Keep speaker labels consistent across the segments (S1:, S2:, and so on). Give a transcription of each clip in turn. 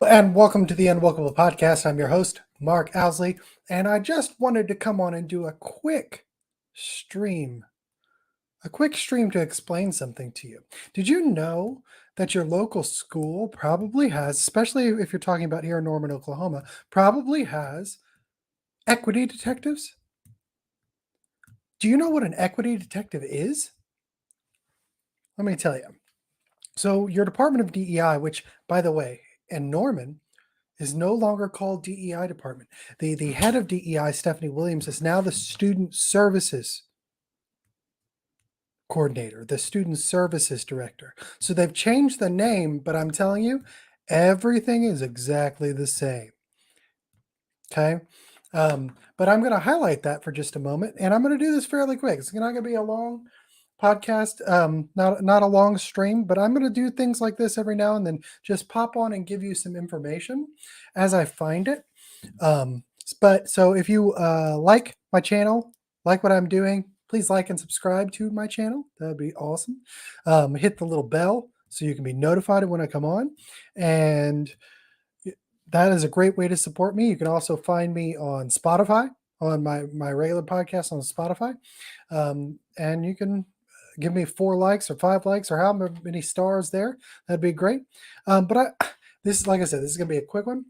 S1: And welcome to the Unwelcome Podcast. I'm your host, Mark Owsley, and I just wanted to come on and do stream, a quick stream to explain something to you. Did you know that your local school probably has, especially if you're talking about here in Norman, Oklahoma, probably has equity detectives? Do you know what an equity detective is? Let me tell you. So, your Department of DEI, which, by the way, in Norman, is no longer called DEI department. The head of DEI, Stephanie Williams, is now the student services coordinator, the student services director. So they've changed the name, but I'm telling you, everything is exactly the same. Okay. But I'm going to highlight that for just a moment, and I'm going to do this fairly quick. It's not going to be a long podcast, not a long stream, but I'm going to do things like this every now and then, just pop on and give you some information as I find it. But so if you like my channel, like what I'm doing, please like and subscribe to my channel. That would be awesome. Hit the little bell so you can be notified when I come on. And that is a great way to support me. You can also find me on Spotify, on my regular podcast on Spotify. And you can give me 4 likes or 5 likes or however many stars there. That'd be great. This is, like I said, this is going to be a quick one.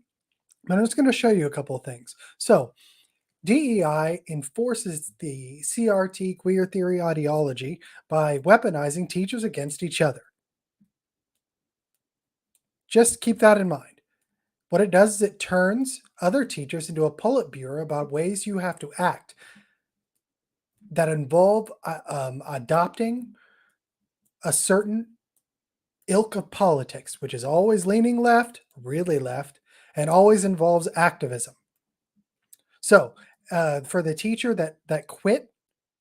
S1: And I'm just going to show you a couple of things. So DEI enforces the CRT queer theory ideology by weaponizing teachers against each other. Just keep that in mind. What it does is it turns other teachers into a Politburo about ways you have to act that involve adopting a certain ilk of politics, which is always leaning left, really left, and always involves activism. So for the teacher that quit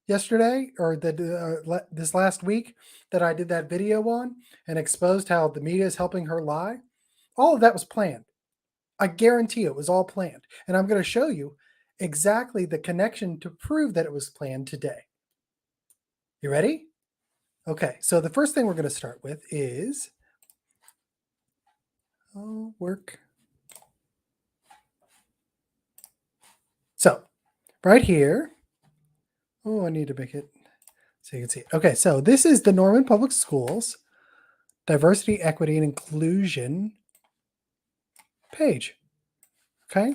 S1: yesterday or this last week that I did that video on and exposed how the media is helping her lie, all of that was planned. I guarantee it was all planned. And I'm going to show you exactly the connection to prove that it was planned today. You ready? Okay, so the first thing we're going to start with is work. So right here, I need to make it so you can see it. Okay, so this is the Norman Public Schools Diversity, Equity, and Inclusion page. Okay,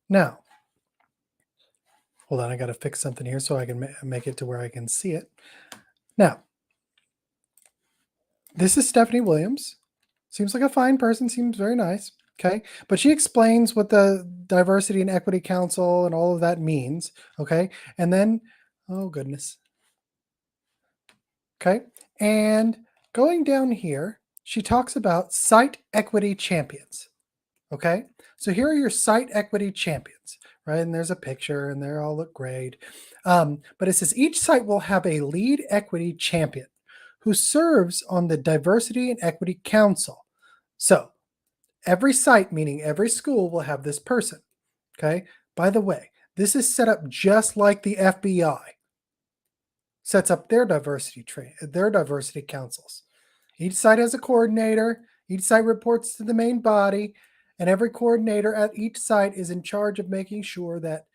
S1: now, hold on, I got to fix something here so I can make it to where I can see it. Now, this is Stephanie Williams. Seems like a fine person, seems very nice. Okay, but she explains what the Diversity and Equity Council and all of that means. Okay, and then, oh goodness. Okay, and going down here, she talks about site equity champions. Okay, so here are your site equity champions, right? And there's a picture and they all look great. But it says each site will have a lead equity champion who serves on the Diversity and Equity Council. So every site, meaning every school, will have this person. Okay, by the way, this is set up just like the FBI sets up their diversity councils. Each site has a coordinator. Each site reports to the main body, and every coordinator at each site is in charge of making sure that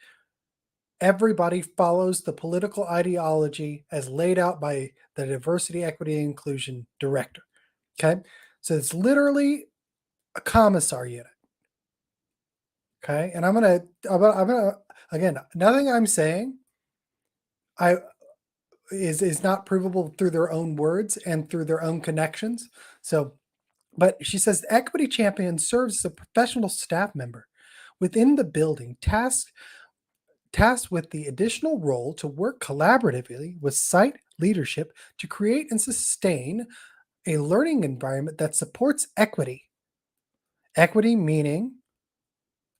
S1: everybody follows the political ideology as laid out by the Diversity, Equity, and Inclusion Director. Okay, so it's literally a commissar unit. Okay, and I'm gonna again, nothing I'm saying is not provable through their own words and through their own connections. So, but she says the equity champion serves as a professional staff member within the building, tasked with the additional role to work collaboratively with site leadership to create and sustain a learning environment that supports equity. Equity meaning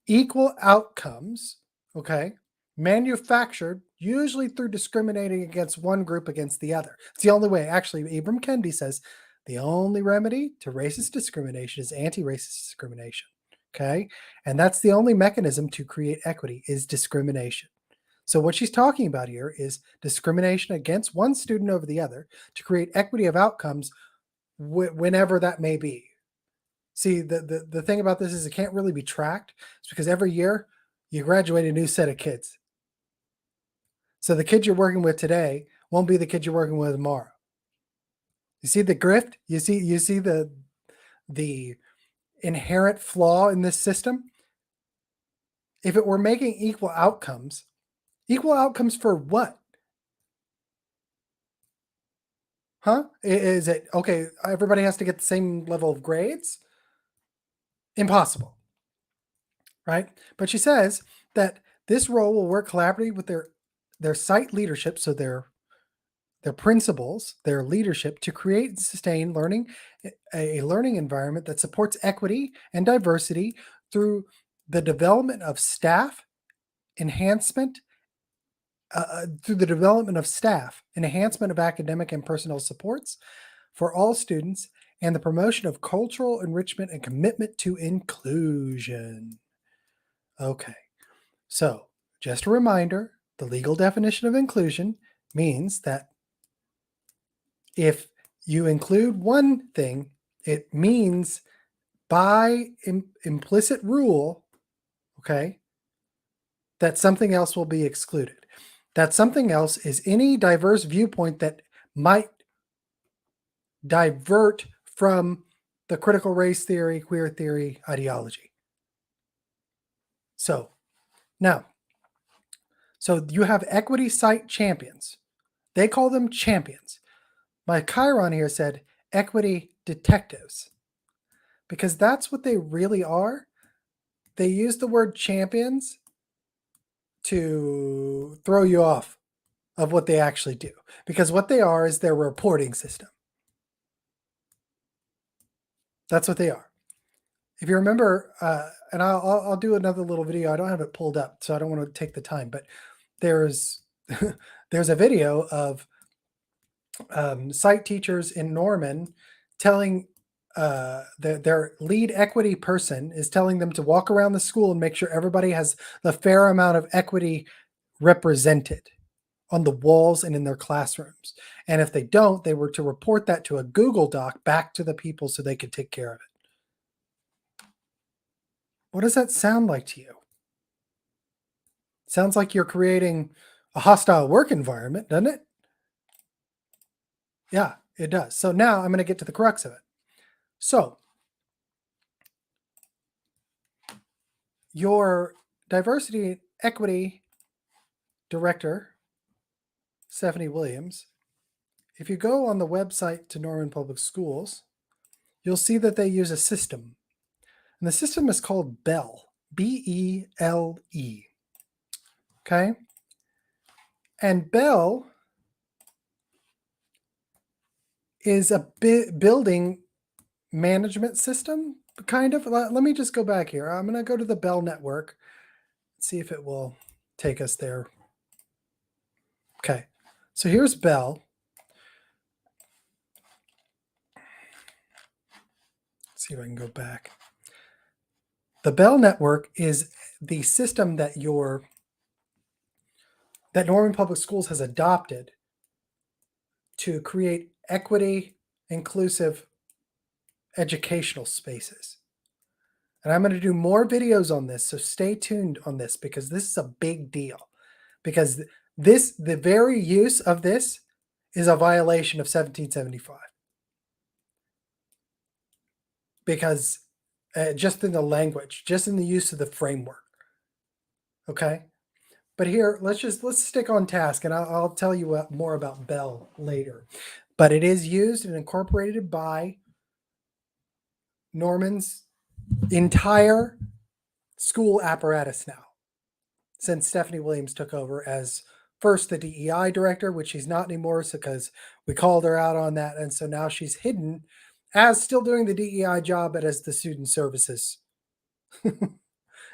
S1: equal outcomes, okay, manufactured usually through discriminating against one group against the other. It's the only way. Actually, Ibram Kendi says the only remedy to racist discrimination is anti-racist discrimination. Okay, and that's the only mechanism to create equity is discrimination. So what she's talking about here is discrimination against one student over the other to create equity of outcomes whenever that may be. See, the thing about this is it can't really be tracked. It's because every year you graduate a new set of kids. So the kid you're working with today won't be the kid you're working with tomorrow. You see the grift? You see the inherent flaw in this system? If it were making equal outcomes for what? Huh? Is it okay? Everybody has to get the same level of grades? Impossible, right? But she says that this role will work collaboratively with their site leadership, so their principals, their leadership to create and sustain learning, a learning environment that supports equity and diversity through the development of staff, enhancement, through the development of staff, enhancement of academic and personnel supports for all students, and the promotion of cultural enrichment and commitment to inclusion. Okay, so just a reminder, the legal definition of inclusion means that if you include one thing, it means by implicit rule, okay, that something else will be excluded. That something else is any diverse viewpoint that might divert from the critical race theory, queer theory ideology. So now, so you have equity site champions. They call them champions. My Chiron here said equity detectives because that's what they really are. They use the word champions to throw you off of what they actually do because what they are is their reporting system. That's what they are. If you remember, and I'll do another little video. I don't have it pulled up, so I don't want to take the time. But there's there's a video of site teachers in Norman telling their lead equity person is telling them to walk around the school and make sure everybody has the fair amount of equity represented on the walls and in their classrooms. And if they don't, they were to report that to a Google Doc back to the people so they could take care of it. What does that sound like to you? Sounds like you're creating a hostile work environment, doesn't it? Yeah, it does. So now I'm going to get to the crux of it. So your diversity equity director, Stephanie Williams, if you go on the website to Norman Public Schools, you'll see that they use a system. And the system is called BELL, B-E-L-E. Okay? And BELL is a building management system, kind of. Let me just go back here. I'm going to go to the BELL network, see if it will take us there. Okay, so here's BELL. Let's see if I can go back. The BELL network is the system that Norman Public Schools has adopted to create equity, inclusive educational spaces. And I'm going to do more videos on this, so stay tuned on this because this is a big deal. Because the very use of this is a violation of 1775. Because just in the language, just in the use of the framework. Okay? But here, let's stick on task, and I'll tell you more about BELL later. But it is used and incorporated by Norman's entire school apparatus now, since Stephanie Williams took over as first the DEI director, which she's not anymore, because we called her out on that, and so now she's hidden as still doing the DEI job, but as the student services.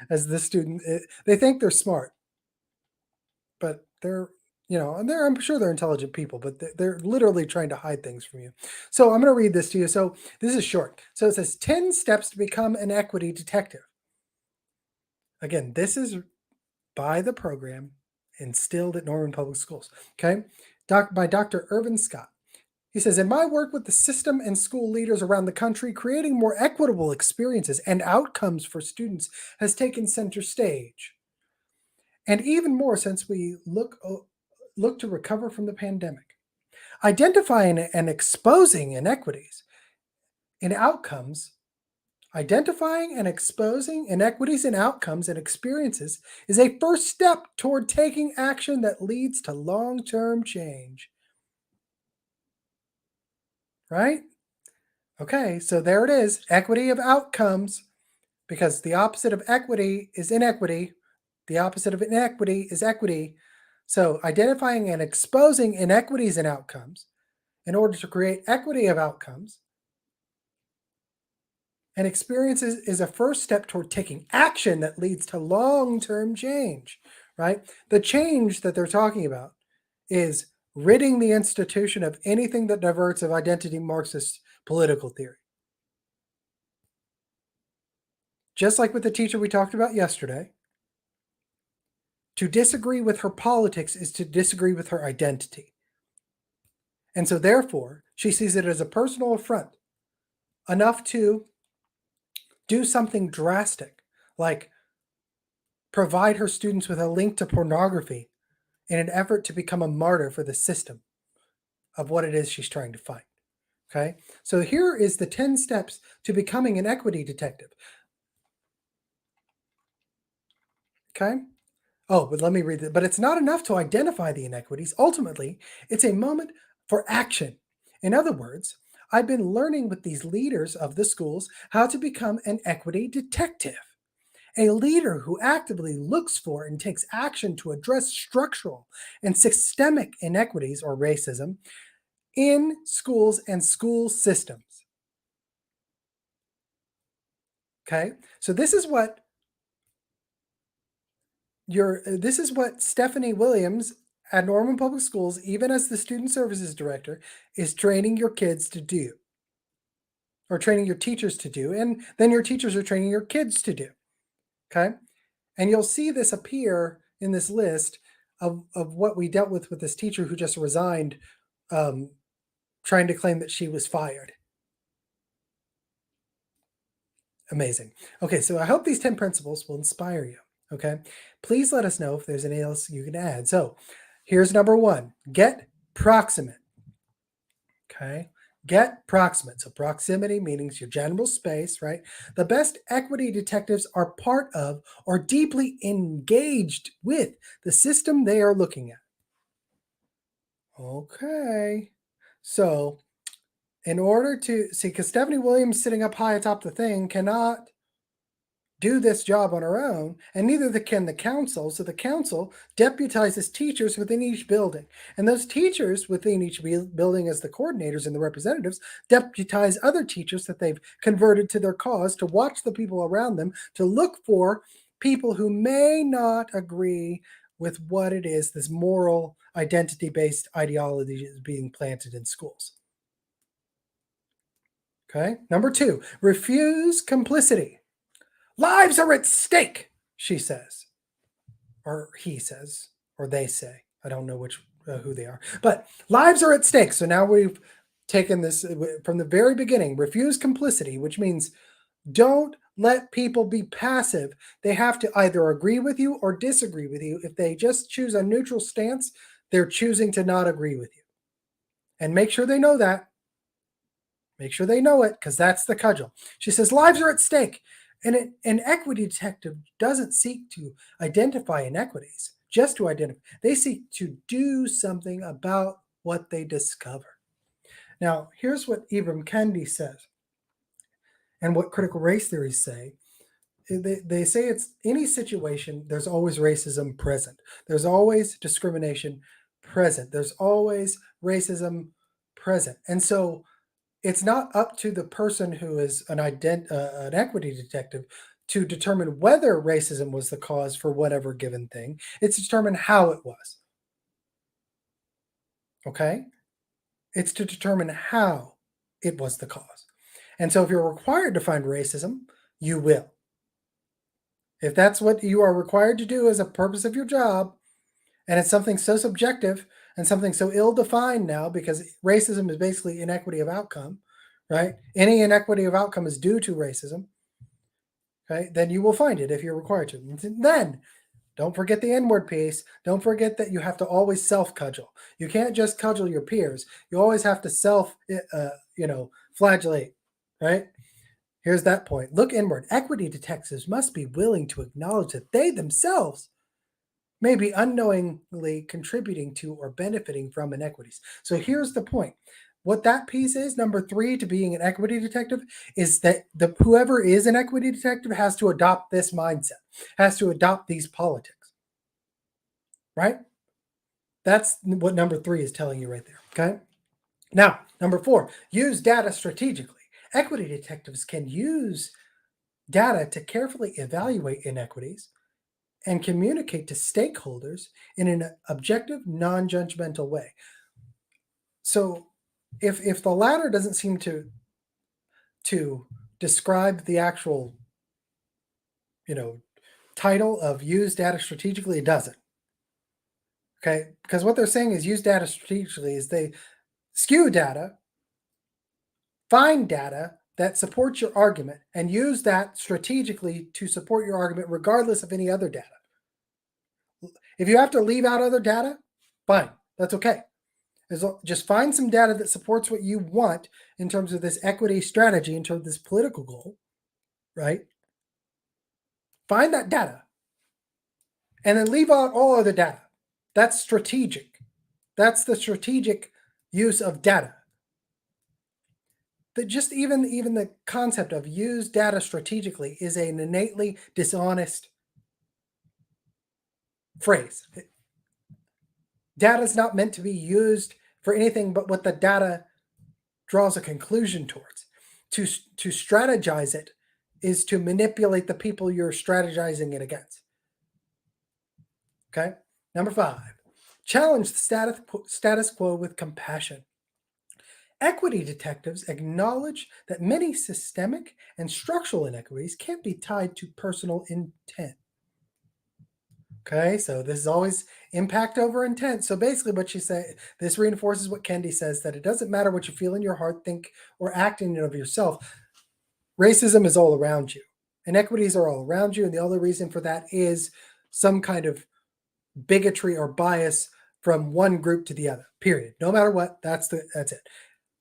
S1: As the student, they think they're smart, but they're, and I'm sure they're intelligent people, but they're literally trying to hide things from you. So I'm going to read this to you. So this is short. So it says 10 steps to become an equity detective. Again, this is by the program instilled at Norman Public Schools. Okay. By Dr. Irvin Scott. He says, in my work with the system and school leaders around the country, creating more equitable experiences and outcomes for students has taken center stage. And even more since we look to recover from the pandemic. Identifying and exposing inequities in outcomes, identifying and exposing inequities in outcomes and experiences is a first step toward taking action that leads to long term change. Right? Okay, so there it is, equity of outcomes, because the opposite of equity is inequity. The opposite of inequity is equity. So identifying and exposing inequities in outcomes in order to create equity of outcomes and experiences is a first step toward taking action that leads to long-term change, right? The change that they're talking about is ridding the institution of anything that diverts of identity Marxist political theory. Just like with the teacher we talked about yesterday, to disagree with her politics is to disagree with her identity. And so therefore, she sees it as a personal affront, enough to do something drastic, like provide her students with a link to pornography in an effort to become a martyr for the system of what it is she's trying to fight. Okay, so here is the 10 steps to becoming an equity detective. Okay, oh, but let me read it. But it's not enough to identify the inequities. Ultimately, it's a moment for action. In other words, I've been learning with these leaders of the schools how to become an equity detective. A leader who actively looks for and takes action to address structural and systemic inequities or racism in schools and school systems. Okay, so this is what Stephanie Williams at Norman Public Schools, even as the student services director, is training your kids to do, or training your teachers to do, and then your teachers are training your kids to do. Okay, and you'll see this appear in this list of what we dealt with this teacher who just resigned, um, trying to claim that she was fired. Amazing. Okay, so I hope these 10 principles will inspire you. Okay, please let us know if there's anything else you can add. So here's number one, get proximate. Okay, get proximate. So proximity means your general space, right? The best equity detectives are part of or deeply engaged with the system they are looking at. Okay, so in order to see, because Stephanie Williams sitting up high atop the thing cannot do this job on our own, and neither can the council. So the council deputizes teachers within each building. And those teachers within each building, as the coordinators and the representatives, deputize other teachers that they've converted to their cause to watch the people around them, to look for people who may not agree with what it is this moral identity based ideology is being planted in schools. Okay. Number two, refuse complicity. Lives are at stake, she says, or he says, or they say. I don't know which who they are, but lives are at stake. So now we've taken this from the very beginning. Refuse complicity, which means don't let people be passive. They have to either agree with you or disagree with you. If they just choose a neutral stance, they're choosing to not agree with you. And make sure they know that. Make sure they know it, because that's the cudgel. She says lives are at stake. And an equity detective doesn't seek to identify inequities, just to identify. They seek to do something about what they discover. Now, here's what Ibram Kendi says, and what critical race theories say. They say it's any situation, there's always racism present. There's always discrimination present. There's always racism present. And so it's not up to the person who is an equity detective to determine whether racism was the cause for whatever given thing. It's to determine how it was. Okay? It's to determine how it was the cause. And so if you're required to find racism, you will. If that's what you are required to do as a purpose of your job, and it's something so subjective and something so ill-defined now, because racism is basically inequity of outcome, right? Any inequity of outcome is due to racism, okay? Then you will find it if you're required to. And then don't forget the N-word piece. Don't forget that you have to always self-cudgel. You can't just cudgel your peers. You always have to flagellate, right? Here's that point. Look inward. Equity detectives must be willing to acknowledge that they themselves may be unknowingly contributing to or benefiting from inequities. So here's the point. What that piece is, number 3, to being an equity detective, is that whoever is an equity detective has to adopt this mindset, has to adopt these politics, right? That's what number 3 is telling you right there, okay? Now, number 4, use data strategically. Equity detectives can use data to carefully evaluate inequities and communicate to stakeholders in an objective, non-judgmental way. So if the latter doesn't seem to describe the actual, title of use data strategically, it doesn't. Okay? Because what they're saying is use data strategically is they skew data, find data that supports your argument, and use that strategically to support your argument regardless of any other data. If you have to leave out other data, fine. That's okay. Just find some data that supports what you want in terms of this equity strategy, in terms of this political goal, right? Find that data and then leave out all other data. That's strategic. That's the strategic use of data. That just even the concept of use data strategically is an innately dishonest phrase. Data is not meant to be used for anything but what the data draws a conclusion towards. To strategize it is to manipulate the people you're strategizing it against. Okay? Number 5, challenge the status quo with compassion. Equity detectives acknowledge that many systemic and structural inequities can't be tied to personal intent. Okay, so this is always impact over intent. So basically, what you say, this reinforces what Kendi says, that it doesn't matter what you feel in your heart, think, or act in and of yourself. Racism is all around you. Inequities are all around you, and the only reason for that is some kind of bigotry or bias from one group to the other. Period. No matter what, that's it.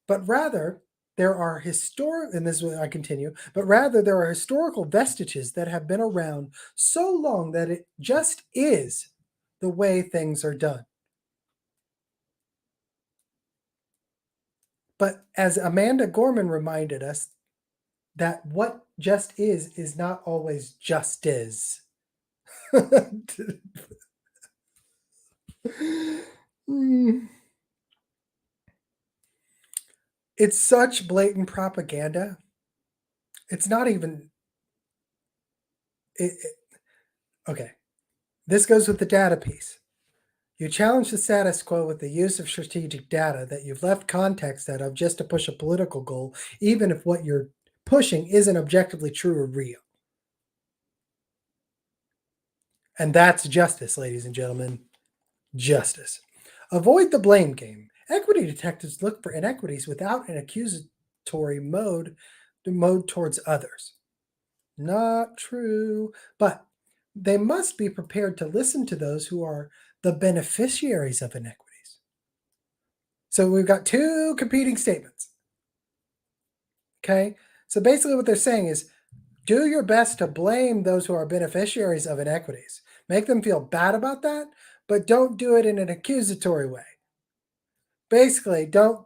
S1: But rather, there are and this is what I continue, but rather there are historical vestiges that have been around so long that it just is the way things are done. But as Amanda Gorman reminded us, that what just is not always just is. It's such blatant propaganda. It's not even. Okay. This goes with the data piece. You challenge the status quo with the use of strategic data that you've left context out of just to push a political goal, even if what you're pushing isn't objectively true or real. And that's justice, ladies and gentlemen. Justice. Avoid the blame game. Equity detectives look for inequities without an accusatory mode towards others. Not true. But they must be prepared to listen to those who are the beneficiaries of inequities. So we've got 2 competing statements. Okay? So basically what they're saying is do your best to blame those who are beneficiaries of inequities. Make them feel bad about that, but don't do it in an accusatory way. Basically, don't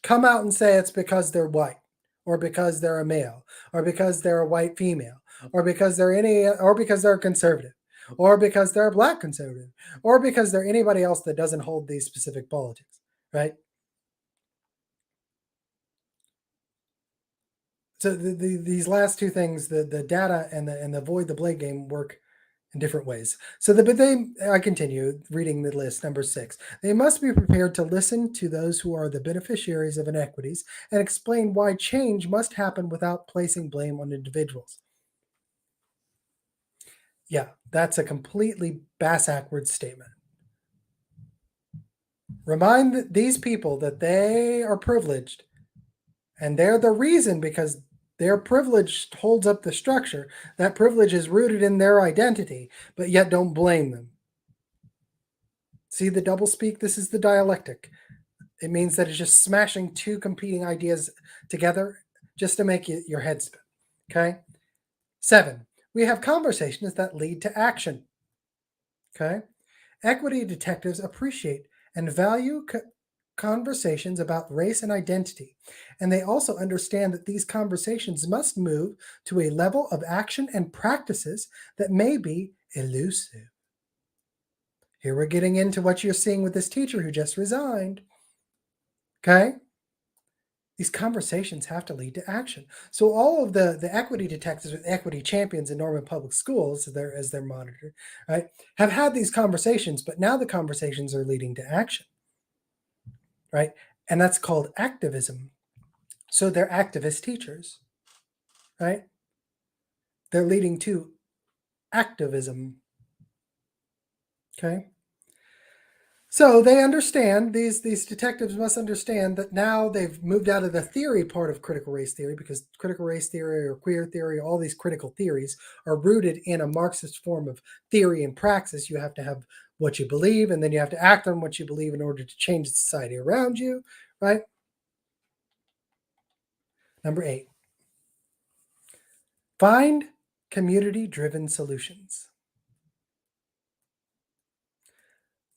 S1: come out and say it's because they're white, or because they're a male, or because they're a white female, or because they're conservative, or because they're a black conservative, or because they're anybody else that doesn't hold these specific politics, right? So these last 2 things, the data and the avoid the blame game, work in different ways. So I continue reading the list. Number 6, they must be prepared to listen to those who are the beneficiaries of inequities and explain why change must happen without placing blame on individuals. Yeah, that's a completely bass-ackwards statement. Remind these people that they are privileged and they're the reason because their privilege holds up the structure. That privilege is rooted in their identity, but yet don't blame them. See the doublespeak? This is the dialectic. It means that it's just smashing two competing ideas together just to make your head spin. Okay? 7, we have conversations that lead to action. Okay? Equity detectives appreciate and value conversations about race and identity, and they also understand that these conversations must move to a level of action and practices that may be elusive. Here we're getting into what you're seeing with this teacher who just resigned. Okay? These conversations have to lead to action. So all of the equity detectives with equity champions in Norman Public Schools, as they're monitored, right, have had these conversations, but now the conversations are leading to action, right? And that's called activism. So they're activist teachers, right? They're leading to activism. Okay. So they understand, these detectives must understand that now they've moved out of the theory part of critical race theory, because critical race theory or queer theory, all these critical theories are rooted in a Marxist form of theory and praxis. You have to have what you believe, and then you have to act on what you believe in order to change the society around you, right? Number 8, find community-driven solutions.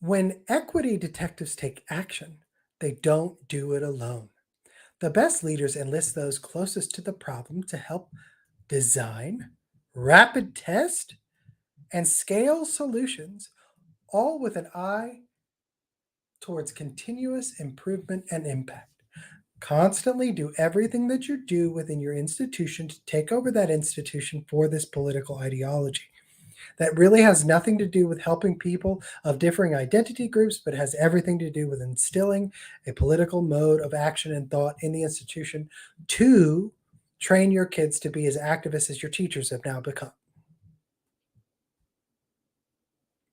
S1: When equity detectives take action, they don't do it alone. The best leaders enlist those closest to the problem to help design, rapid test, and scale solutions, all with an eye towards continuous improvement and impact. Constantly do everything that you do within your institution to take over that institution for this political ideology. That really has nothing to do with helping people of differing identity groups, but has everything to do with instilling a political mode of action and thought in the institution to train your kids to be as activists as your teachers have now become.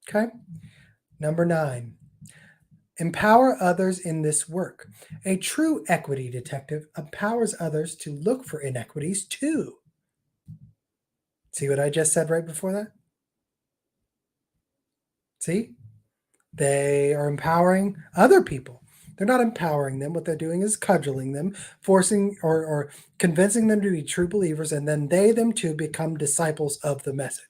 S1: Okay? Number 9, empower others in this work. A true equity detective empowers others to look for inequities too. See what I just said right before that? See? They are empowering other people. They're not empowering them. What they're doing is cudgeling them, forcing or convincing them to be true believers, and then they, them too, become disciples of the message.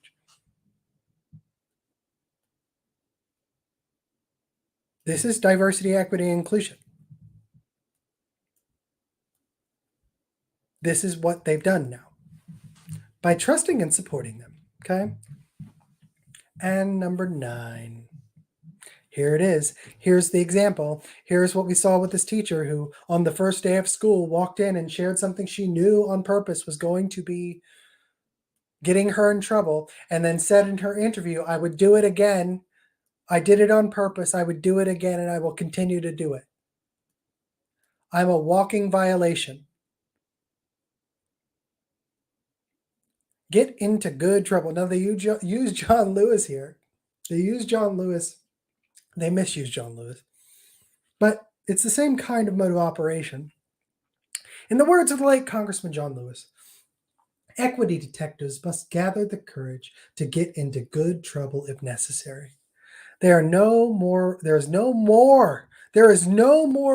S1: This is diversity, equity, and inclusion. This is what they've done now by trusting and supporting them. Okay. And number 9. Here it is. Here's the example. Here's what we saw with this teacher who, on the first day of school, walked in and shared something she knew on purpose was going to be getting her in trouble, and then said in her interview, I would do it again. I did it on purpose. I would do it again, and I will continue to do it. I'm a walking violation. Get into good trouble. Now, they use John Lewis here. They use John Lewis. They misuse John Lewis. But it's the same kind of mode of operation. In the words of the late Congressman John Lewis, equity detectives must gather the courage to get into good trouble if necessary. There is no more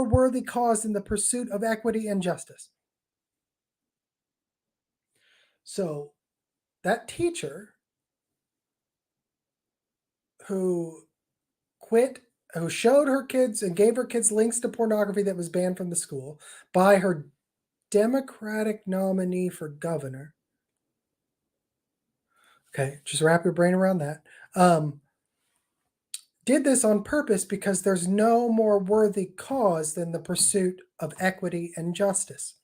S1: worthy cause than the pursuit of equity and justice. So that teacher who quit, who showed her kids and gave her kids links to pornography that was banned from the school by her Democratic nominee for governor. Okay, just wrap your brain around that. Did this on purpose because there's no more worthy cause than the pursuit of equity and justice.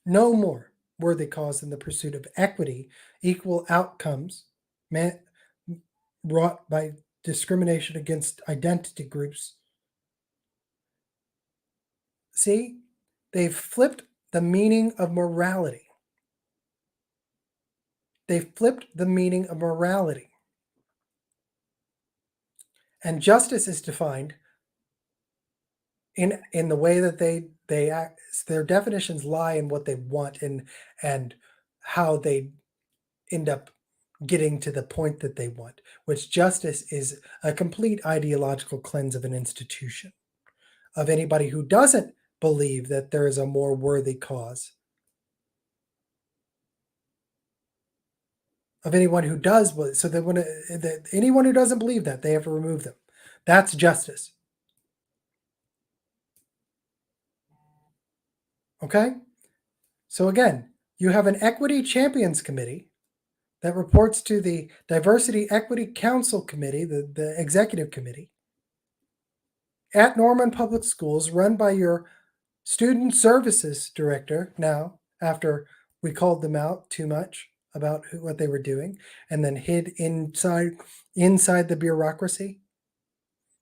S1: No more worthy cause than the pursuit of equity, equal outcomes wrought by discrimination against identity groups. See, they've flipped the meaning of morality. They've flipped the meaning of morality. And justice is defined in the way that they act. Their definitions lie in what they want and how they end up getting to the point that they want, which justice is a complete ideological cleanse of an institution, of anybody who doesn't believe that there is a more worthy cause, of anyone who does. So that when that anyone who doesn't believe that, they have to remove them. That's justice. Okay? So again, you have an equity champions committee that reports to the Diversity Equity Council Committee, the executive committee, at Norman Public Schools, run by your student services director now, after we called them out too much about what they were doing and then hid inside the bureaucracy.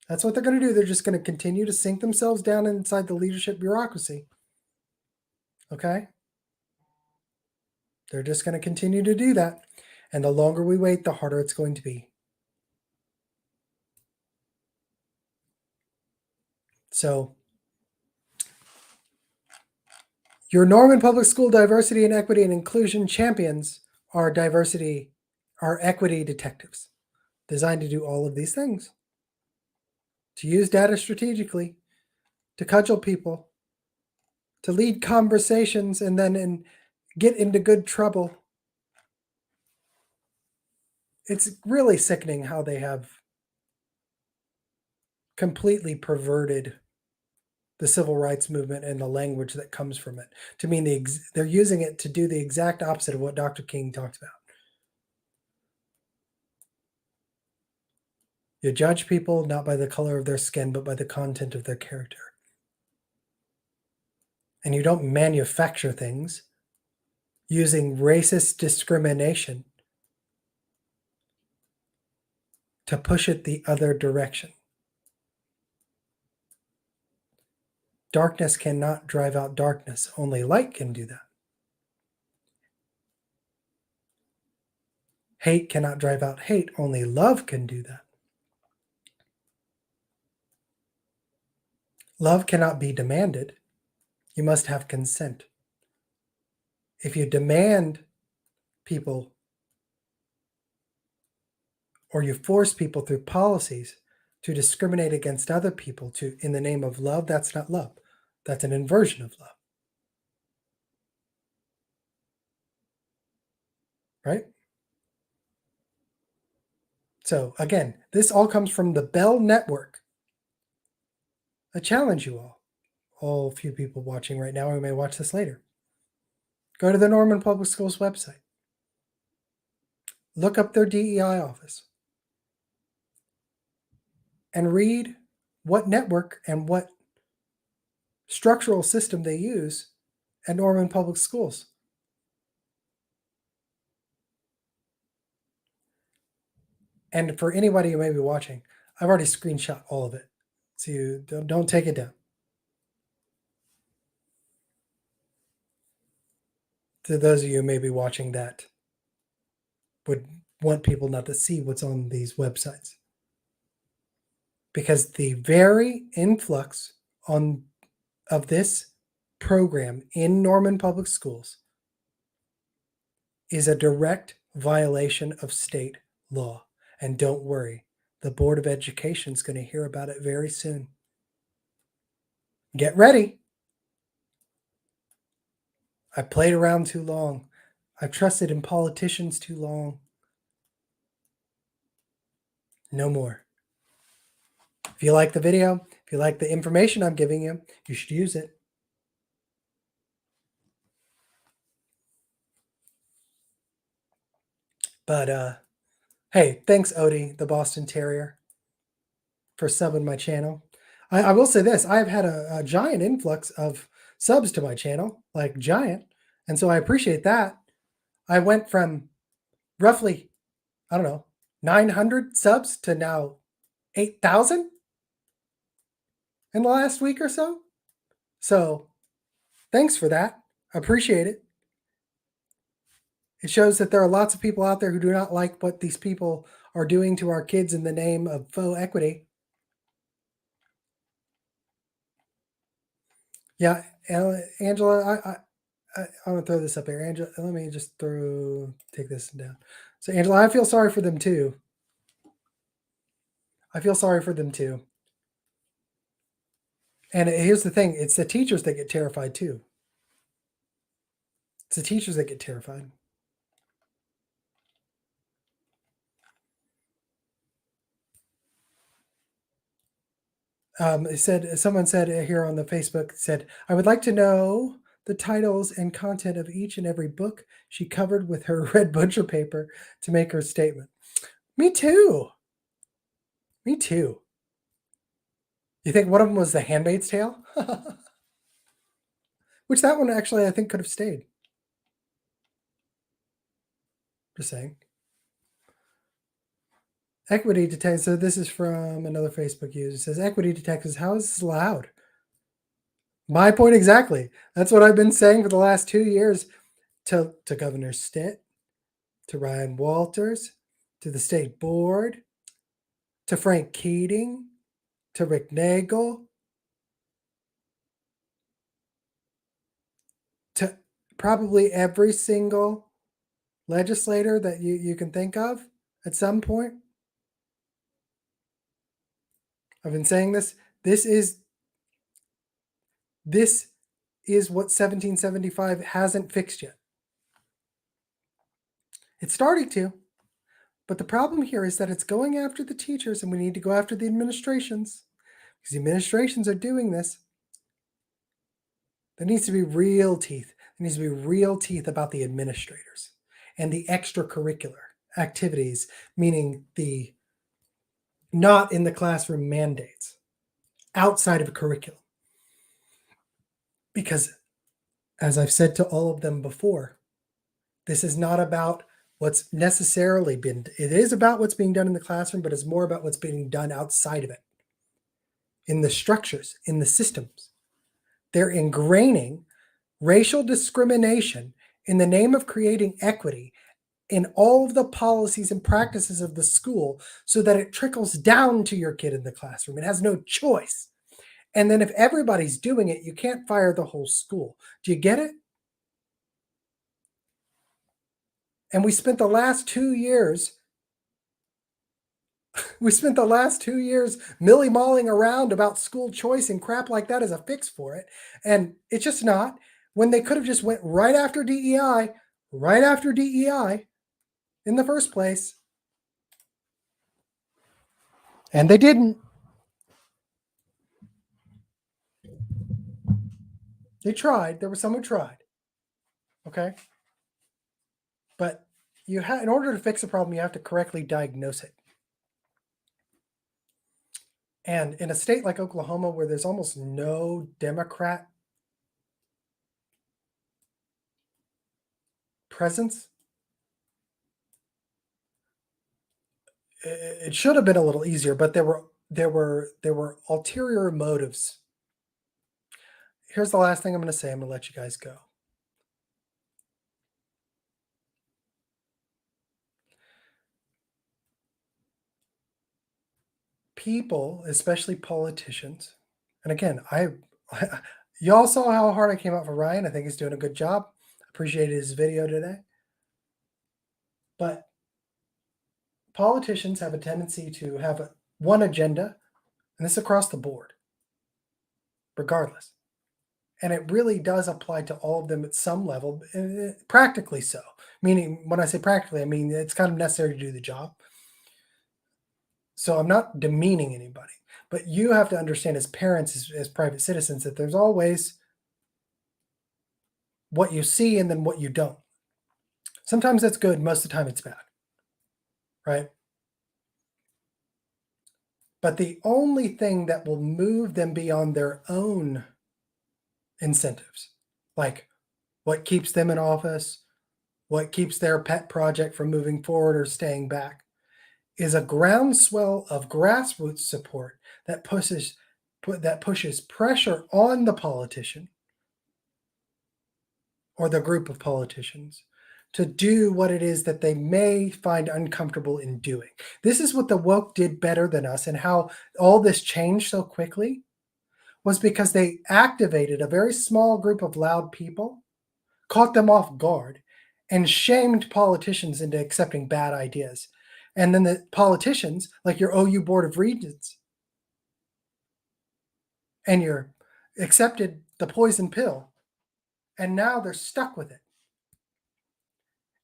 S1: That's what they're going to do. They're just going to continue to sink themselves down inside the leadership bureaucracy. Okay? They're just going to continue to do that. And the longer we wait, the harder it's going to be. So, your Norman Public School diversity and equity and inclusion champions are equity detectives, designed to do all of these things. To use data strategically, to cudgel people, to lead conversations, and then get into good trouble. It's really sickening how they have completely perverted the civil rights movement and the language that comes from it to mean they're using it to do the exact opposite of what Dr. King talked about. You judge people not by the color of their skin, but by the content of their character. And you don't manufacture things using racist discrimination to push it the other direction. Darkness cannot drive out darkness. Only light can do that. Hate cannot drive out hate. Only love can do that. Love cannot be demanded. You must have consent. If you demand people or you force people through policies to discriminate against other people in the name of love, that's not love. That's an inversion of love. Right? So again, this all comes from the Bell Network. I challenge you all few people watching right now who may watch this later. Go to the Norman Public Schools website. Look up their DEI office. And read what network and what structural system they use at Norman Public Schools. And for anybody who may be watching, I've already screenshot all of it. So you don't take it down. To those of you who may be watching that would want people not to see what's on these websites. Because the very influx of this program in Norman Public Schools is a direct violation of state law. And don't worry, the Board of Education is going to hear about it very soon. Get ready. I played around too long. I've trusted in politicians too long. No more. If you like the video, if you like the information I'm giving you, you should use it. But hey, thanks Odie, the Boston Terrier, for subbing my channel. I will say this, I've had a giant influx of subs to my channel, like giant. And so I appreciate that. I went from roughly, I don't know, 900 subs to now 8,000 in the last week or so. So thanks for that. I appreciate it. It shows that there are lots of people out there who do not like what these people are doing to our kids in the name of faux equity. Yeah, Angela, I'm gonna throw this up here. Angela, let me just take this down. So Angela, I feel sorry for them too. I feel sorry for them too. And here's the thing: it's the teachers that get terrified too. It's the teachers that get terrified. Someone said here on the Facebook said, I would like to know the titles and content of each and every book she covered with her red butcher paper to make her statement. Me too. Me too. You think one of them was The Handmaid's Tale? Which that one actually I think could have stayed. Just saying. Equity detectives. So this is from another Facebook user. It says, equity detectives, how is this allowed? My point exactly. That's what I've been saying for the last 2 years to Governor Stitt, to Ryan Walters, to the state board, to Frank Keating, to Rick Nagel, to probably every single legislator that you can think of at some point. I've been saying this. This is what 1775 hasn't fixed yet. It's starting to, but the problem here is that it's going after the teachers, and we need to go after the administrations because the administrations are doing this. There needs to be real teeth. There needs to be real teeth about the administrators and the extracurricular activities, meaning the not in the classroom mandates outside of a curriculum. Because, as I've said to all of them before, this is not about what's necessarily been, it is about what's being done in the classroom, but it's more about what's being done outside of it, in the structures, in the systems. They're ingraining racial discrimination in the name of creating equity in all of the policies and practices of the school so that it trickles down to your kid in the classroom. It has no choice. And then if everybody's doing it, you can't fire the whole school. Do you get it? And we spent the last 2 years milly-malling around about school choice and crap like that as a fix for it. And it's just not. When they could have just went right after DEI in the first place. And they didn't. They tried. There was some who tried. Okay. But in order to fix a problem, you have to correctly diagnose it. And in a state like Oklahoma, where there's almost no Democrat presence, it should have been a little easier, but there were ulterior motives. Here's the last thing I'm going to say. I'm going to let you guys go. People, especially politicians, and again, y'all saw how hard I came out for Ryan. I think he's doing a good job. Appreciated his video today. But politicians have a tendency to have one agenda, and this across the board, regardless. And it really does apply to all of them at some level, practically so. Meaning, when I say practically, I mean it's kind of necessary to do the job. So I'm not demeaning anybody, but you have to understand as parents, as private citizens, that there's always what you see and then what you don't. Sometimes that's good, most of the time it's bad, right? But the only thing that will move them beyond their own incentives, like what keeps them in office, what keeps their pet project from moving forward or staying back, is a groundswell of grassroots support that pushes pressure on the politician or the group of politicians to do what it is that they may find uncomfortable in doing. This is what the woke did better than us, and how all this changed so quickly was because they activated a very small group of loud people, caught them off guard, and shamed politicians into accepting bad ideas. And then the politicians, like your OU Board of Regents, and your accepted the poison pill, and now they're stuck with it.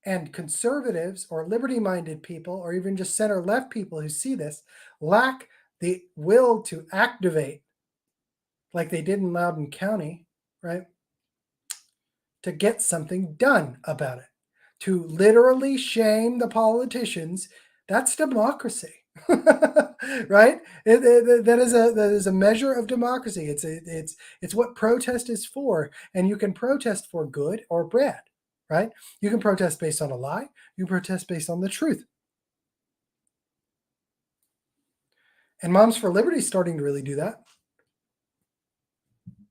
S1: And conservatives or liberty minded people, or even just center left people who see this, lack the will to activate like they did in Loudoun County, right? To get something done about it. To literally shame the politicians, that's democracy. Right? That is a measure of democracy. It's what protest is for, and you can protest for good or bad, right? You can protest based on a lie. You can protest based on the truth. And Moms for Liberty is starting to really do that.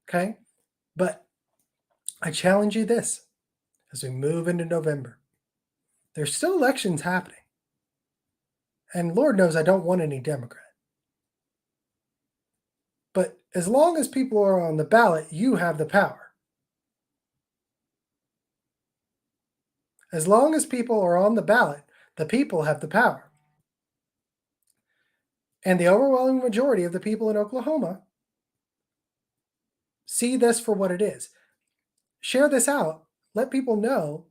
S1: Okay, but I challenge you this as we move into November. There's still elections happening. And Lord knows I don't want any Democrat. But as long as people are on the ballot, you have the power. As long as people are on the ballot, the people have the power. And the overwhelming majority of the people in Oklahoma see this for what it is. Share this out. Let people know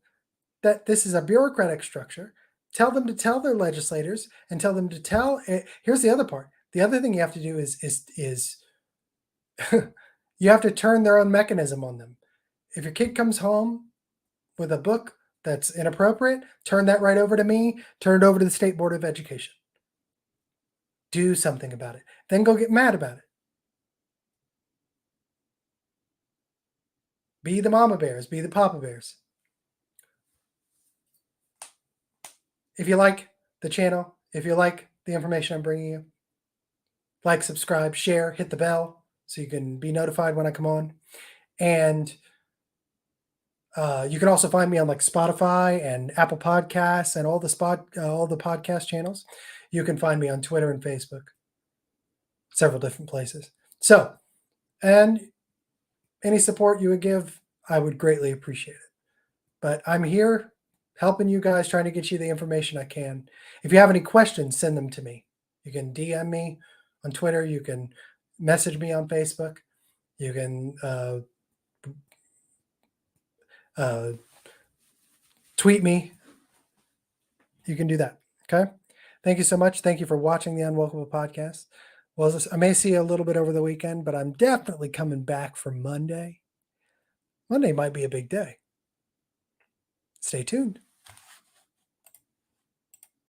S1: that this is a bureaucratic structure. Tell them to tell their legislators and tell them to tell. Here's the other part. The other thing you have to do is you have to turn their own mechanism on them. If your kid comes home with a book that's inappropriate, turn that right over to me, turn it over to the State Board of Education. Do something about it. Then go get mad about it. Be the mama bears, be the papa bears. If you like the channel, if you like the information I'm bringing you, like, subscribe, share, hit the bell so you can be notified when I come on. And you can also find me on like Spotify and Apple Podcasts and all the podcast channels. You can find me on Twitter and Facebook, several different places. So, and any support you would give, I would greatly appreciate it. But I'm here helping you guys, trying to get you the information I can. If you have any questions, send them to me. You can DM me on Twitter. You can message me on Facebook. You can tweet me. You can do that. Okay. Thank you so much. Thank you for watching the Unwelcome podcast. Well, I may see you a little bit over the weekend, but I'm definitely coming back for Monday. Monday might be a big day. Stay tuned.